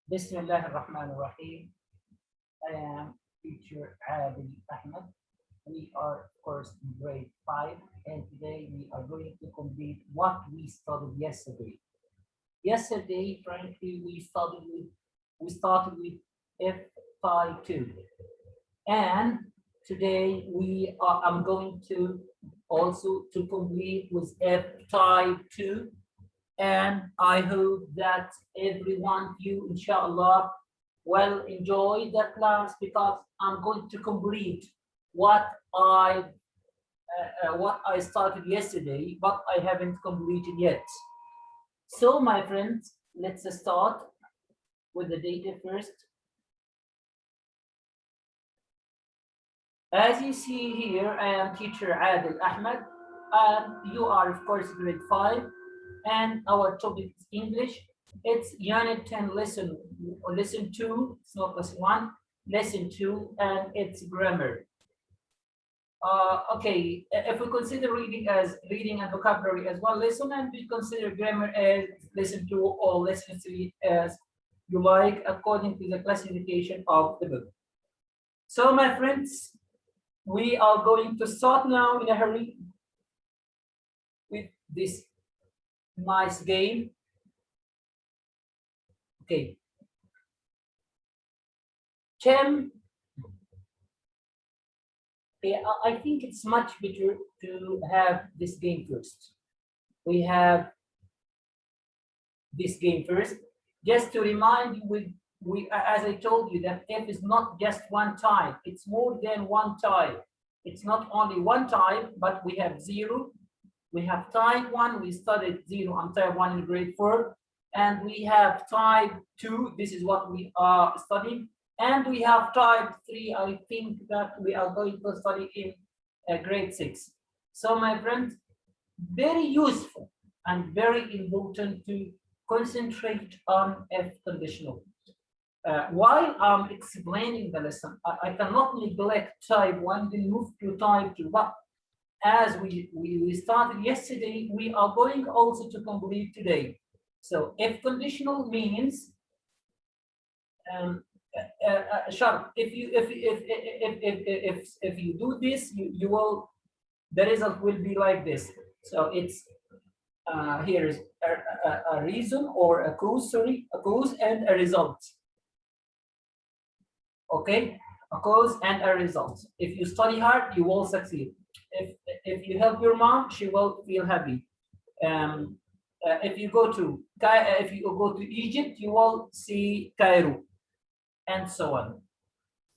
Bismillah ar-Rahman ar-Rahim. I am teacher Adil Ahmed. We are, of course, in grade 5, and today we are going to complete what we studied yesterday. Yesterday, frankly, we started with F2, and today I'm going to also to complete with F type 2, and I hope that every one of you, inshallah, will enjoy the class because I'm going to complete what I started yesterday, but I haven't completed yet. So, my friends, let's start with the data first. As you see here, I am teacher Adil Ahmed, and you are, of course, grade 5, and our topic is English. It's Unit 10, lesson 2. It's not lesson 1, lesson 2, and it's grammar. Okay, if we consider reading and vocabulary as one lesson, and we consider grammar as lesson 2 or lesson 3 as you like, according to the classification of the book. So, my friends, we are going to start now in a hurry with this nice game. Okay. Tim, I think it's much better to have this game first. We have this game first. Just to remind you, as I told you, that F is not just one type, it's more than one type. It's not only one type, but we have 0. We have type 1, we studied 0 and type 1 in grade 4. And we have type 2, this is what we are studying. And we have type 3, I think that we are going to study in grade 6. So, my friends, very useful and very important to concentrate on F conditional. While I'm explaining the lesson, I cannot neglect type 1, then move to type 2. But as we started yesterday, we are going also to complete today. So F conditional means sharp. If you do this, you will, the result will be like this. So it's here is a reason or a cause, and a result. Okay, a cause and a result. If you study hard, you will succeed. If you help your mom, she will feel happy. If you go to Egypt, you will see Cairo, and so on.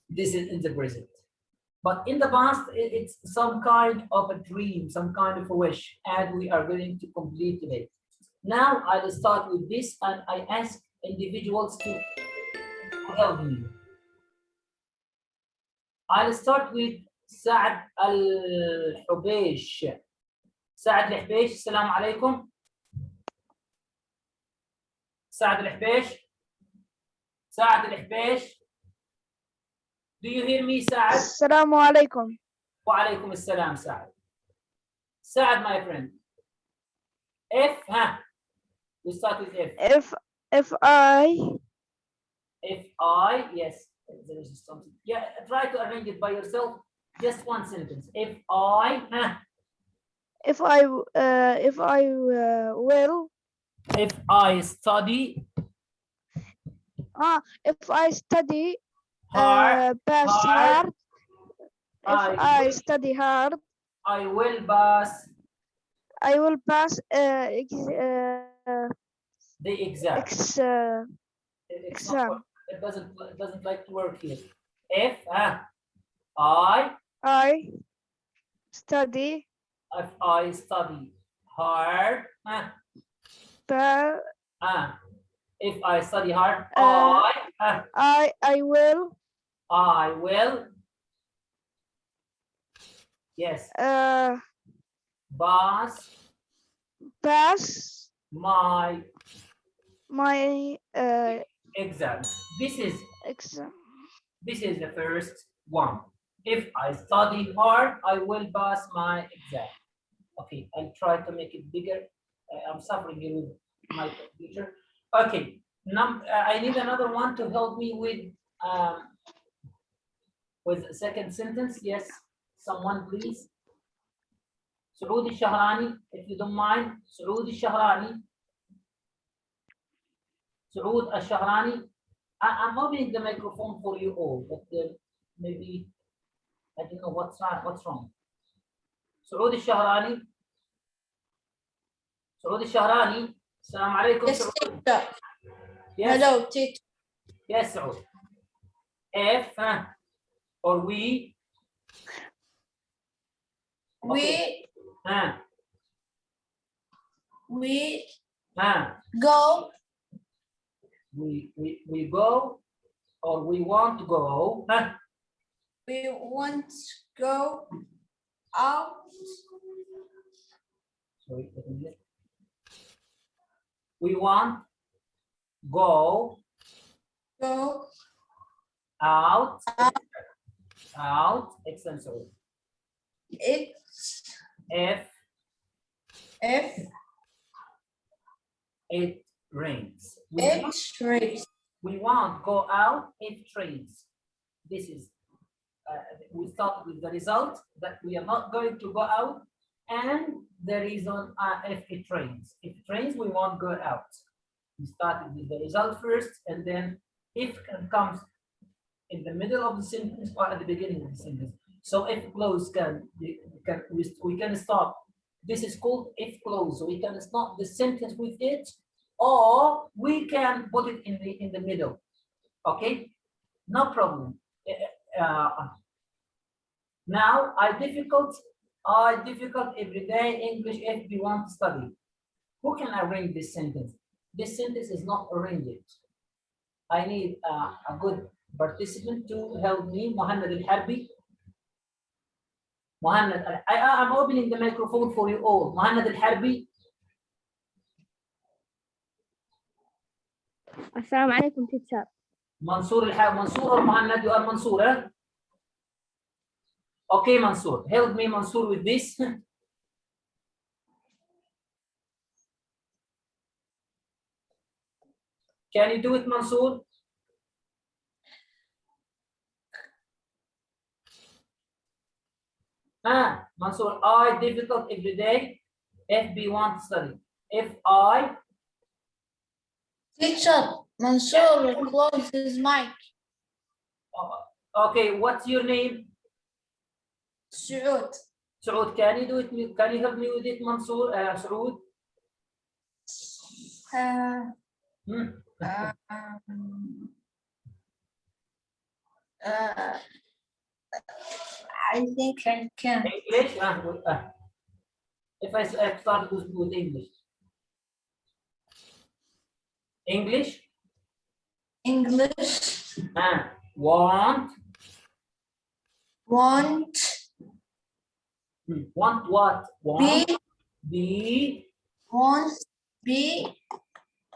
This is in the present. But in the past, it's some kind of a dream, some kind of a wish, and we are going to complete today. Now I'll start with this, and I ask individuals to help me. I'll start with سعد الحبيش. سعد الحبيش، السلام عليكم. سعد الحبيش. سعد الحبيش. Do you hear me, Saad? السلام عليكم. وعليكم السلام, Saad. Saad, my friend. F, we start with F. If I, yes, there is something. Yeah, try to arrange it by yourself. Just one sentence. If I will. If I study. If I study hard. hard. If I study hard, I will pass. The exam. Exam. It doesn't like to work here. If study. If I study hard. If I study hard, I will. Yes. Pass my exam. This is Exam. This is the first one. If I study hard, I will pass my exam. Okay, I'll try to make it bigger. I'm suffering here with my computer. Okay, I need another one to help me with the second sentence. Yes, someone please. سعود الشهراني, if you don't mind. سعود الشهراني. سعود الشهراني. I'm opening the microphone for you all, but maybe I don't know what's wrong. سعود الشهراني. سعود الشهراني. السلام عليكم. Yes, سعود. teacher. Yes. Hello, teacher. Yes, سعود. If or we. Okay. We go. We go or we want to go. We want to go out. Sorry, we want go out. Out. Excellent. Sorry. If it rains. We want go out if it rains. This is we start with the result that we are not going to go out, and the reason if it rains. If it rains, we won't go out. We started with the result first, and then if comes in the middle of the sentence or at the beginning of the sentence. So if clause we can stop. This is called if clause. So we can start the sentence with it, or we can put it in the middle. Okay, no problem. Now I difficult everyday English if we want to study. Who can arrange this sentence? This sentence is not arranged. I need a good participant to help me. Muhammad Al-Harbi. Muhammad, I'm opening the microphone for you all. Muhammad Al-Harbi. Assalamu alaikum, teacher. Mansoor or Muhammad, you are Mansoor, eh? Okay, Mansoor. Help me, Mansoor, with this. Can you do it, Mansoor? Mansoor, I difficult every day. FB1 to study. If I. Teacher, Mansoor, close his mic. Okay, what's your name? Saud. Saud, can you do it? Can you help me with it, Mansoor? Saud? I think I can. English? If I start with English. English? English. Want. Want. Want what? Want. Be. Want. Be.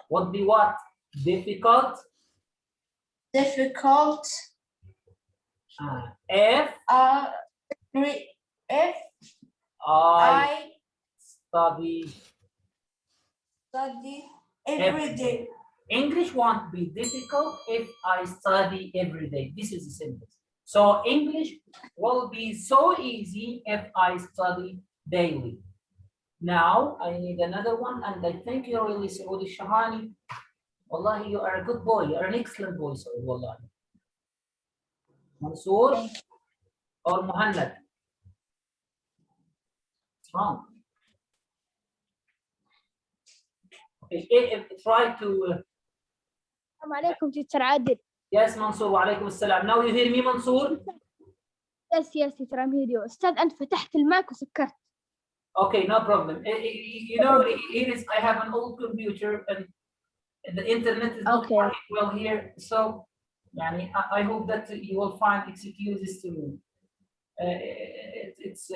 Want be what? Difficult. Difficult. If. If. I. Study every day. English won't be difficult if I study every day. This is the sentence. So English will be so easy if I study daily. Now I need another one, and I think you're really Saudi Shahani. Wallahi, you are a good boy. You are an excellent boy, Saudi. Wallahi. Mansoor or Muhammad? Wrong. Okay, try to. Assalamu alaikum, teacher Adil. Yes, Mansoor. Wa alaikum assalam. Now you hear me, Mansoor? Yes, teacher, I'm here. أستاذ أنت فتحت المايك وسكرت. Okay, no problem. You know, I have an old computer and the internet is not working well here. So, I hope that you will find excuses to me. It's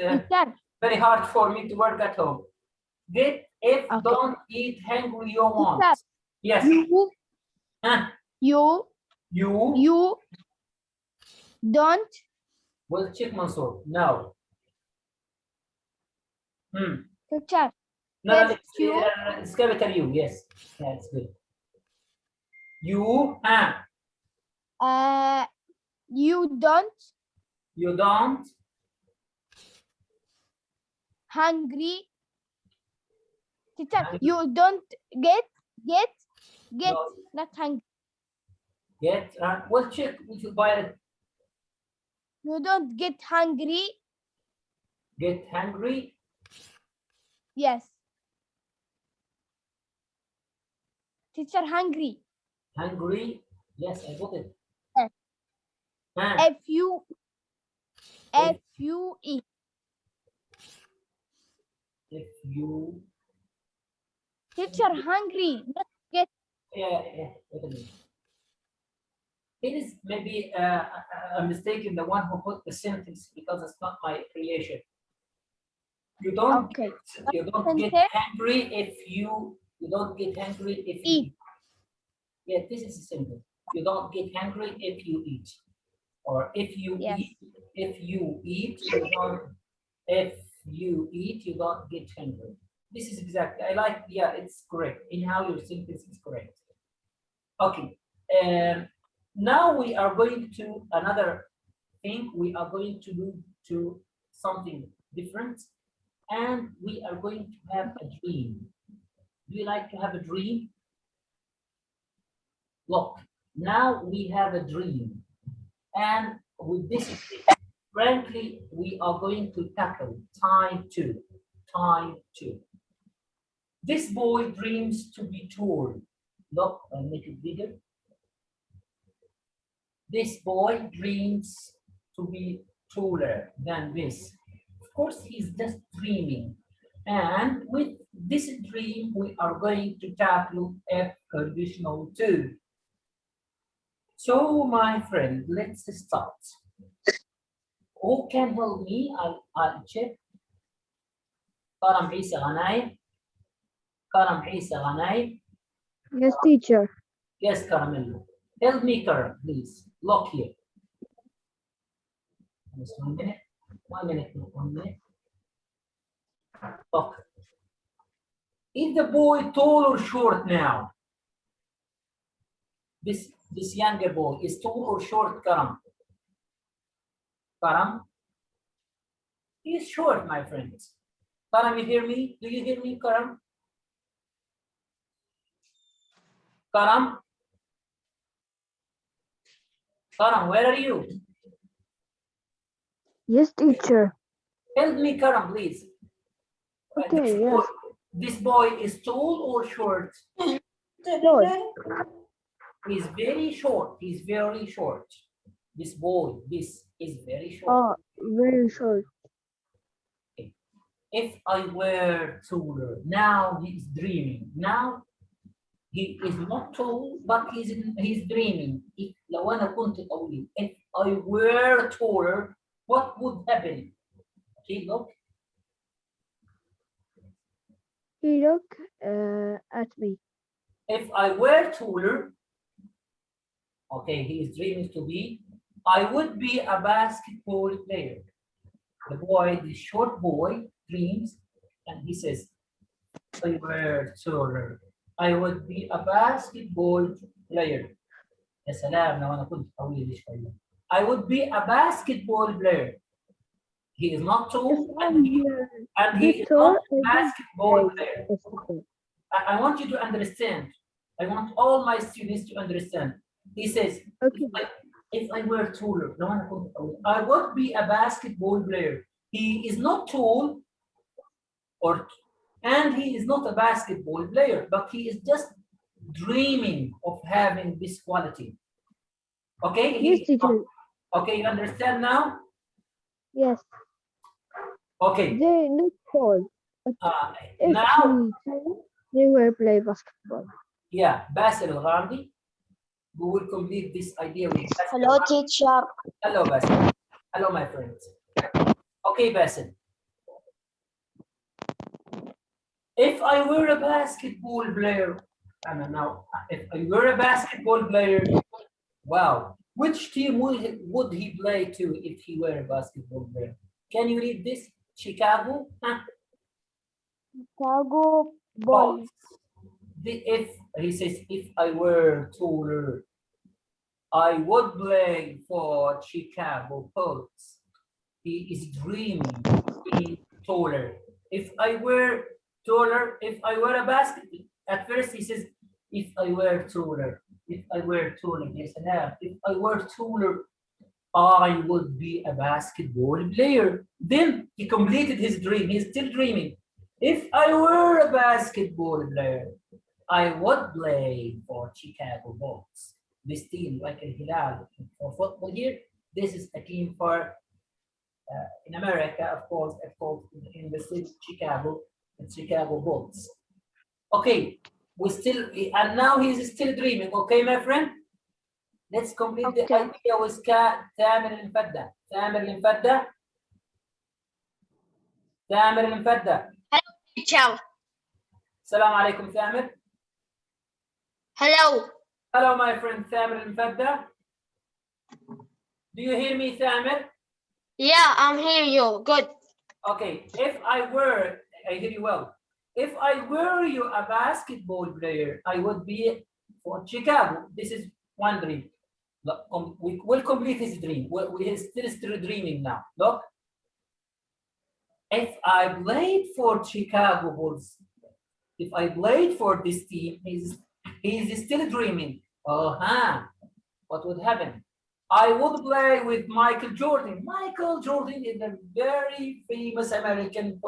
very hard for me to work at home. Don't eat hungry you want. Yes. You don't. Well, check Mansoor. No. Teacher. No, it's capital U. Yes. Yeah, it's good. You You don't you don't hungry. Teacher, you don't get No. not hungry. get we'll check if you buy it. You don't get hungry. Get hungry. Yes. Teacher, hungry. Hungry. Yes, I got it. Yes. If you eat. If you Teacher, hungry. Not get. yeah. Wait a minute. It is maybe a mistake in the one who put the sentence because it's not my creation. You don't Okay. get hungry if you don't get hungry if you eat. Yeah, this is simple. You don't get hungry if you eat. Or if you Yes. eat, you don't if you eat, you don't get hungry. This is exactly I like, yeah, it's correct. In how your sentence is correct. Okay. Now we are going to another thing. We are going to do to something different, and we are going to have a dream. Do you like to have a dream? Look, now we have a dream, and with this, frankly, we are going to tackle time two. Time two. This boy dreams to be tall. Look, I'll make it bigger. This boy dreams to be taller than this. Of course, he's just dreaming. And with this dream, we are going to tackle F conditional two. So, my friend, let's start. Who can help me? I'll check. Karam Isa Ghanai. Karam Isa Ghanai. Yes, teacher. Yes, Karamel. Help me, Karam, please. Look here. Just 1 minute. 1 minute. 1 minute. Look. Is the boy tall or short now? This younger boy is tall or short, Karam? Karam? He is short, my friends. Karam, you hear me? Do you hear me, Karam? Karam? Karam, where are you? Yes, teacher. Help me, Karam, please. Okay, yes. This boy is tall or short? Short. He's very short. He's very short. This boy, this is very short. Oh, very short. Okay. If I were taller, now he's dreaming. Now he is not tall, but he's dreaming. If لو أنا كنت طويل, if I were taller, what would happen? Okay, look. He look at me. If I were taller, okay, he is dreaming to be, I would be a basketball player. The boy, the short boy, dreams, and he says, if I were taller, I would be a basketball player. يا سلام لو أنا كنت طويل شوية. I would be a basketball player. He is not tall, and he is not a basketball player. I want you to understand. I want all my students to understand. He says, Okay. if I were taller, I would be a basketball player. He is not tall, and he is not a basketball player, but he is just dreaming of having this quality. Okay? Yes, teacher. Okay, you understand now? Yes. Okay. They not tall. Now, they will play basketball. yeah, Basil Al-Ghamdi. We will complete this idea with Basil. Hello, teacher. Hello, Basil. Hello, my friends. Okay, Basil. If I were a basketball player, if I were a basketball player, wow, which team would he play to if he were a basketball player? Can you read this? Chicago? Chicago Bulls. if he says, if I were taller, I would play for Chicago Bulls. He is dreaming being taller. If I were taller, if I were a basket, at first he says, if I were taller, if I were taller, yes, if I were taller, I would be a basketball player. Then he completed his dream. He's still dreaming. If I were a basketball player, I would play for Chicago Bulls. This team, like Al Hilal for football here, this is a team for in America, of course, in the city of Chicago, the Chicago Bulls. Okay, we still, and now he's still dreaming. Okay, my friend? Let's complete the idea with ثامر المفدة. ثامر المفدة. ثامر المفدة. Teacher. السلام عليكم ثامر. Hello. Hello, my friend ثامر المفدة. Do you hear me, ثامر? Yeah, I'm hearing you. Good. Okay, if I were, I hear you well. If I were you a basketball player, I would be for Chicago. This is one dream. Look, we will complete his dream. We're still dreaming now. Look, if I played for Chicago Bulls, if I played for this team, he's still dreaming. What would happen? I would play with Michael Jordan. Michael Jordan is a very famous American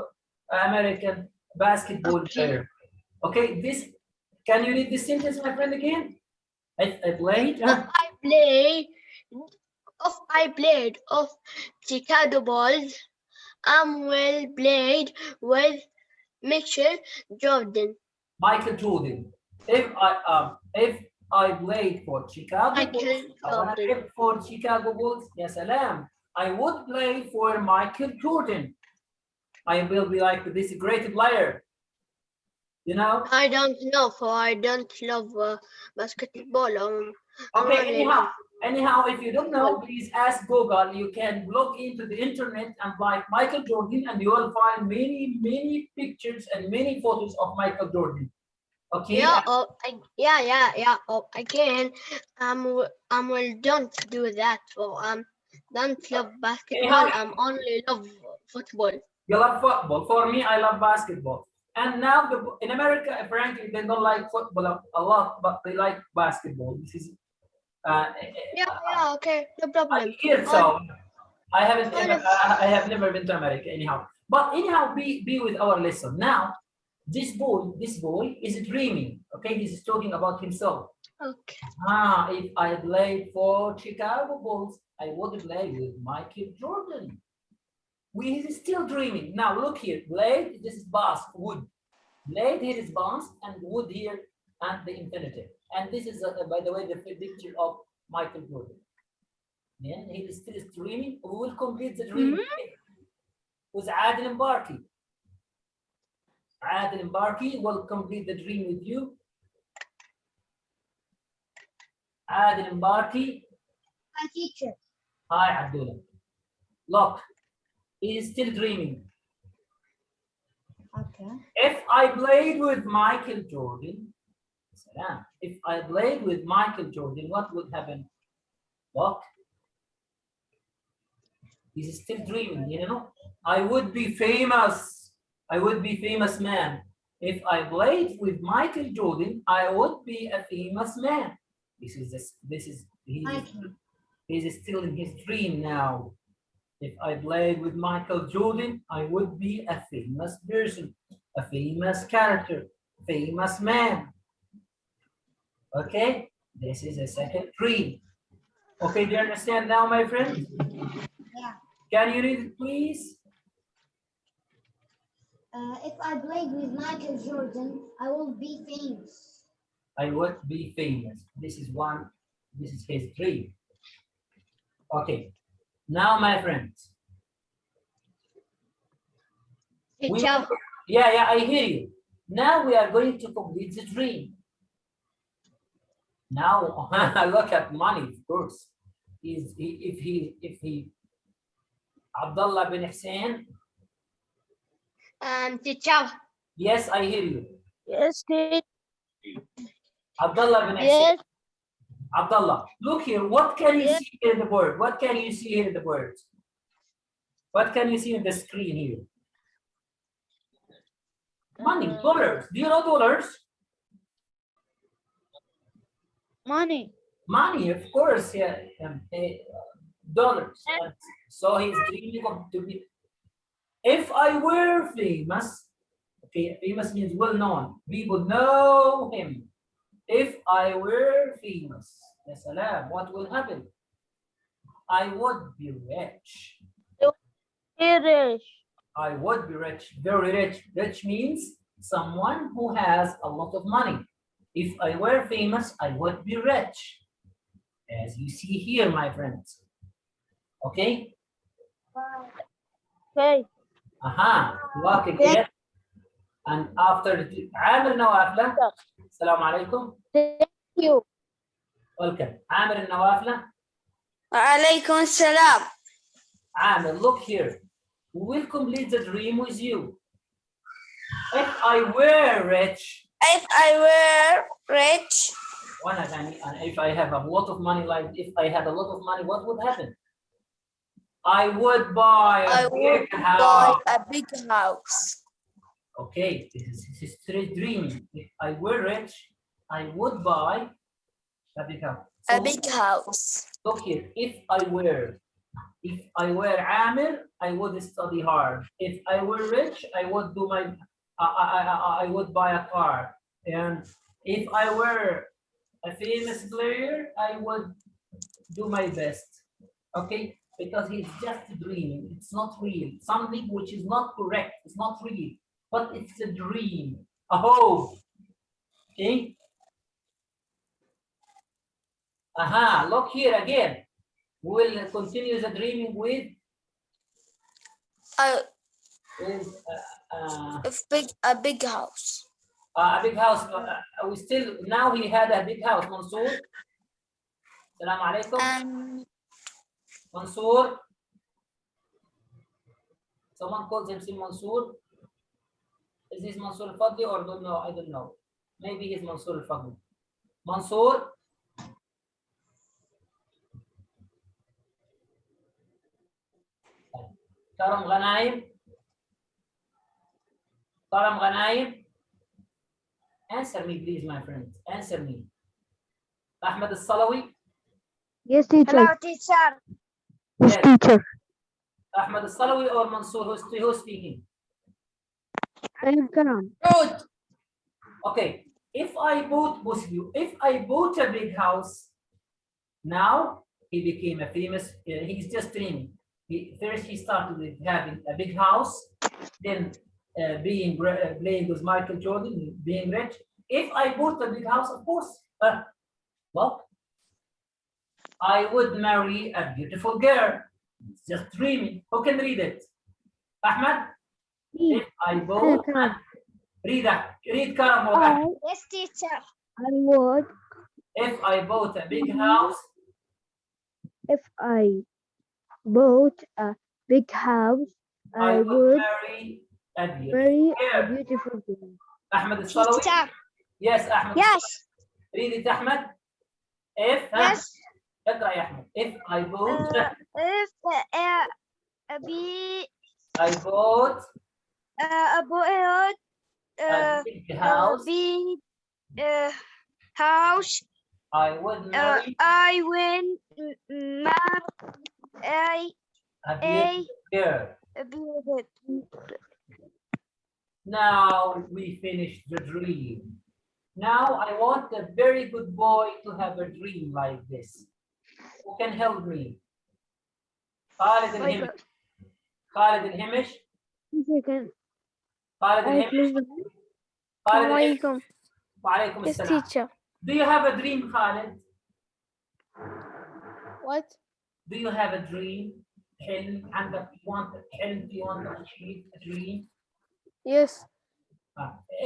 basketball player. Okay, this, can you read this sentence, my friend, again? I played. If I played of Chicago Bulls, well played with Michael Jordan. Michael Jordan. If I played for Chicago Bulls, for Chicago Bulls, yes, I would play for Michael Jordan. I will be like this great player. You know? I don't know, for I don't love basketball. Okay, anyhow, if you don't know, please ask Google. You can log into the internet and like Michael Jordan, and you will find many pictures and many photos of Michael Jordan. Okay. Yeah. I can. Well, don't do that. For don't love basketball. Only love football. You love football. For me, I love basketball. And now in America, frankly, they don't like football a lot, but they like basketball. This is okay, no problem. I hear so. I have never been to America anyhow. But anyhow, be with our lesson. Now, this boy is dreaming. Okay, he's talking about himself. Okay. If I played for Chicago Bulls, I would play with Michael Jordan. He's still dreaming. Now look here, blade, this is past, wood. Blade here is past, and wood here and the infinitive. And this is, by the way, the picture of Michael Jordan. Then he is still dreaming. We will complete the dream with Adil Mbarki. Adil Mbarki will complete the dream with you. Adil Mbarki. Hi, teacher. Hi, Abdullah. Look, he is still dreaming. Okay. If I played with Michael Jordan, if I played with Michael Jordan, what would happen? Look, he's still dreaming, you know? I would be famous. I would be famous man. If I played with Michael Jordan, I would be a famous man. He's still in his dream now. If I played with Michael Jordan, I would be a famous person, a famous character, famous man. Okay, this is a second dream. Okay, do you understand now, my friend? Yeah. Can you read it, please? If I played with Michael Jordan, I will be famous. I would be famous. This is his dream. Okay, now, my friends. Yeah, I hear you. Now we are going to complete the dream. Now, look at money, of course. If he, Abdullah bin Hussein. Teacher. Yes, I hear you. Yes, teacher. Abdullah bin Yes. Abdullah, look here. What can you Yes. see in the word? What can you see here in the word? What can you see in the screen here? Money, dollars. Do you know dollars? Money. Money, of course, yeah. Dollars. So he's dreaming of to be. If I were famous, okay, famous means well known. People know him. If I were famous, ya salam, what will happen? I would be rich. Irish. I would be rich, very rich. Rich means someone who has a lot of money. If I were famous, I would be rich. As you see here, my friends. Okay? Okay. Walk again. And after Amir Nawafla. Assalamu alaikum. Thank you. Welcome. Amir Nawafla. وعليكم السلام. Amir, look here. We will complete the dream with you. If I were rich. If I were rich. And if I have a lot of money, like if I had a lot of money, what would happen? I would buy a big house. A big house. Okay, this is straight dreaming. If I were rich, I would buy a big house. So A big house. look here, if I were Amir, I would study hard. If I were rich, I would do my, I would buy a car. And if I were a famous player, I would do my best. Okay, because he's just dreaming. It's not real. Something which is not correct. It's not real, but it's a dream, a hope. Okay. Look here again. We'll continue the dreaming with A big house. a big house. We still, now he had a big house. Mansoor. Assalamu alaikum. Mansoor. Someone calls him Mansoor. Is this Mansoor al-Fadli or don't know? I don't know. Maybe he's Mansoor al-Fadli. Mansoor. Karam Ghanaim. Karam Ghanaim. Answer me, please, my friend. Answer me. Ahmed al-Salawi. Yes, teacher. Hello, teacher. Yes, teacher. Ahmed al-Salawi or Mansoor? Who's speaking? I am Karam. Good. Okay. If I bought a big house, now he became a famous, he's just dreaming. First he started with having a big house, then playing with Michael Jordan, being rich. If I bought a big house, of course, well, I would marry a beautiful girl. It's just dreaming. Who can read it? Ahmed? If I bought, read Karam or Ahmed. Yes, teacher. I would. If I bought a big house. If I bought a big house, I would marry a beautiful girl. Ahmed al-Salawi? Teacher. Yes, Ahmed. Yes. Read it, Ahmed. If Yes. اقرأ يا أحمد. If I bought If I bought a big house, house, I would marry I will marry a beautiful girl. Now we finished the dream. Now I want a very good boy to have a dream like this. Who can help me? Khalid al-Himish. Khalid al-Himish. Khalid al-Himish. Alaikum. Walaikum Yes, assalam. teacher. Do you have a dream, Khalid? What? Do you have a dream? حلم عندك you want to achieve a dream? Yes.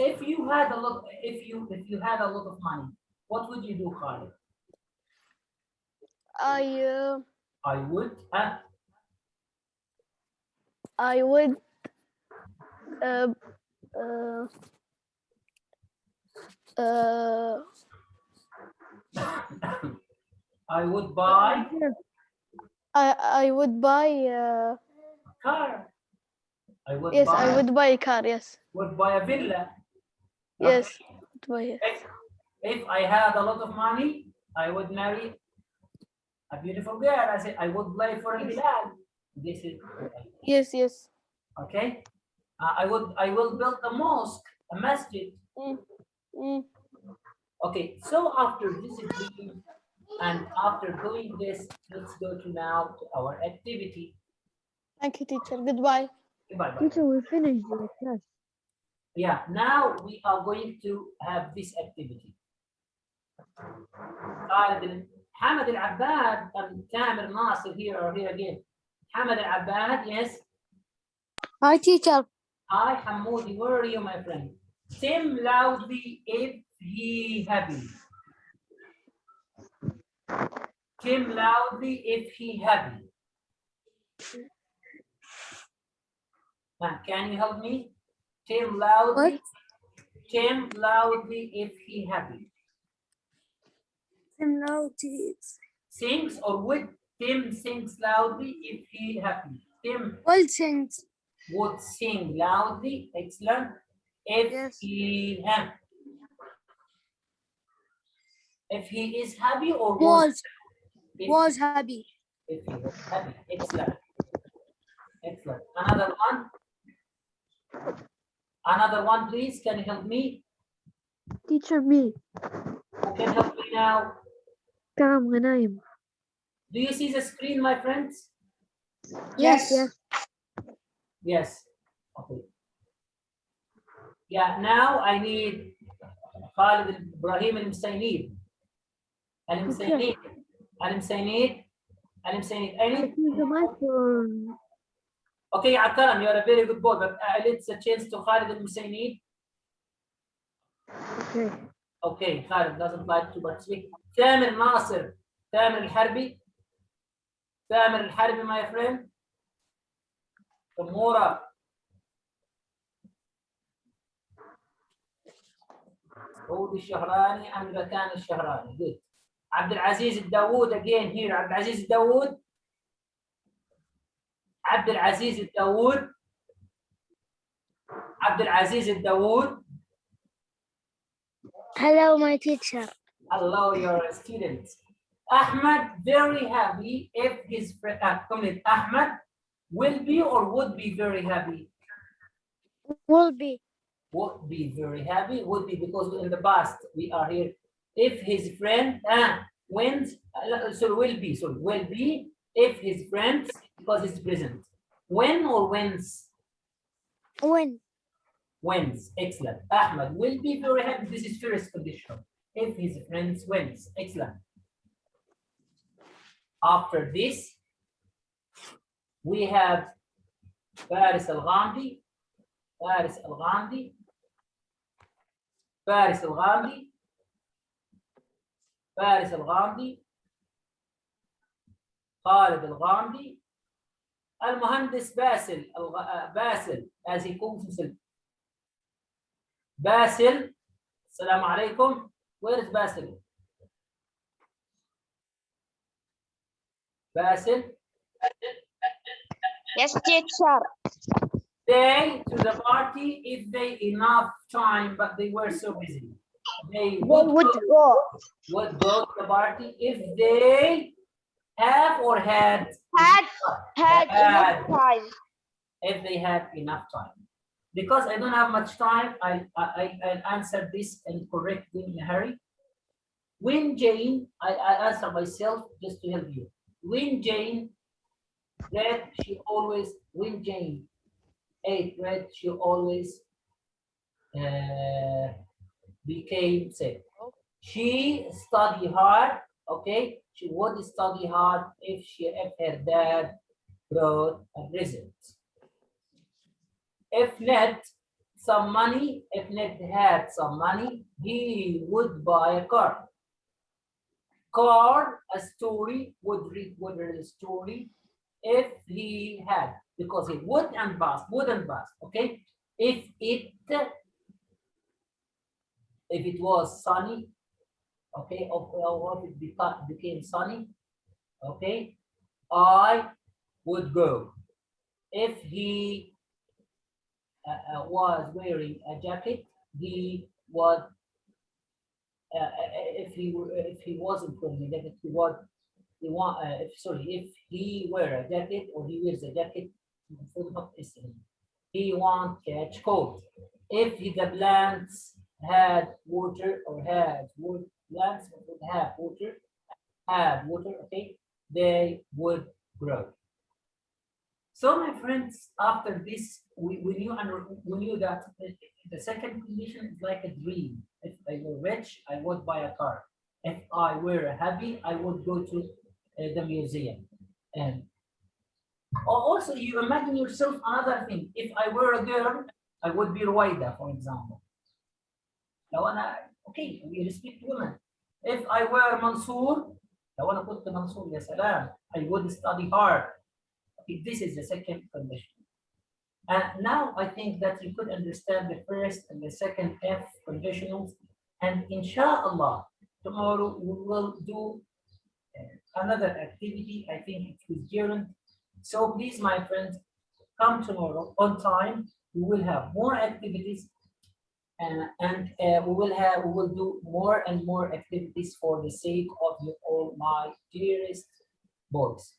If you had a lot of money, what would you do, Khalid? I would I would buy I would buy a car. I would yes, buy, I would buy a car, yes. would buy a villa. Yes. Okay. Would buy it. If I had a lot of money, I would marry a beautiful girl. I said I would play for a Hilal. This is Yes, yes. okay. I will build a mosque, a masjid. Mm. Okay, so after discipline and after doing this, let's go to now to our activity. Thank you, teacher. Goodbye. Bye bye. Teacher, we finished the class. Yeah, now we are going to have this activity. Hamad al-Abbad and Tamir Nasir here or here again. Hamad al-Abbad, yes. Hi, teacher. Hi, Hamoudi, where are you, my friend? Tim loudly if he happy. Tim loudly if he happy. Can you help me? Tim loudly. What? Tim loudly if he happy. Tim loudly. Sings or would Tim sings loudly if he happy. Tim All things. would sing loudly, excellent, if Yes. he happy. If he is happy or Was happy. if he was happy, excellent. Excellent. Another one. Another one, please. Can you help me? Teacher me. Who can help me now? Karam Ghanaim. Do you see the screen, my friends? Yes. Yes. Yes. Okay. Yeah, now I need Khalid Ibrahim al-Musaynid. Al-Musaynid. Al-Musaynid. Al-Musaynid. I need. The microphone. Okay, Akaram, you are a very good boy, but let's a chance to Khalid al-Musaynid. Okay. Okay, Khalid doesn't like to participate. Tamir Nasir. Tamir al-Harbi. Tamir al-Harbi, my friend. Tamura. Saudi Shahrani and Rakan Shahrani. Good. Abdul Aziz Dawood again here. Abdul Aziz Dawood. Abdul Aziz Dawood. Abdul Aziz Dawood. Hello, my teacher. Hello, you're a student. Ahmed, very happy if his friend, Ahmed will be or would be very happy. Will be. Would be very happy, would be because in the past we are here. If his friend wins, so will be if his friends, because it's present. When or wins? When. Wins. Excellent. Ahmed will be very happy. This is first condition. If his friends wins. Excellent. After this, we have Faris al-Ghamdi. Faris al-Ghamdi. Faris al-Ghamdi. Faris al-Ghamdi. Khalid al-Ghamdi. المهندس باسل باسل as he calls himself. باسل. السلام عليكم. Where is Basil? Basil. Yes, teacher. They to the party if they enough time, but they were so busy. They Would go. would go to the party if they have or had Had enough time. if they had enough time. Because I don't have much time, I answered this and correctly in a hurry. When Jane, I answer myself just to help you. When Jane read, she always, when Jane ate bread, she always became sick. She studied hard, okay? She would study hard if her dad brought a present. If Ned some money, if Ned had some money, he would buy a car. Car, a story, would read a story if he had, because he would and past, okay? If it If it was sunny, okay, or if it became sunny, okay, I would go. If he was wearing a jacket, he would. If he wasn't wearing a jacket, if he wear a jacket or he wears a jacket, he won't catch cold. If the plants had water or had wood, plants would have water, okay, they would grow. So my friends, after this, we knew that the second condition is like a dream. If I were rich, I would buy a car. If I were happy, I would go to the museum. And also, you imagine yourself another thing. If I were a girl, I would be Ruwaida, for example. لو أنا okay, we respect women. If I were Mansour, لو أنا كنت منصور يا سلام, I would study hard. Okay, this is the second condition. And now I think that you could understand the first and the second F conditionals. And inshallah, tomorrow we will do another activity. I think it was given. So please, my friends, come tomorrow on time. We will have more activities, and we will do more and more activities for the sake of you all, my dearest boys.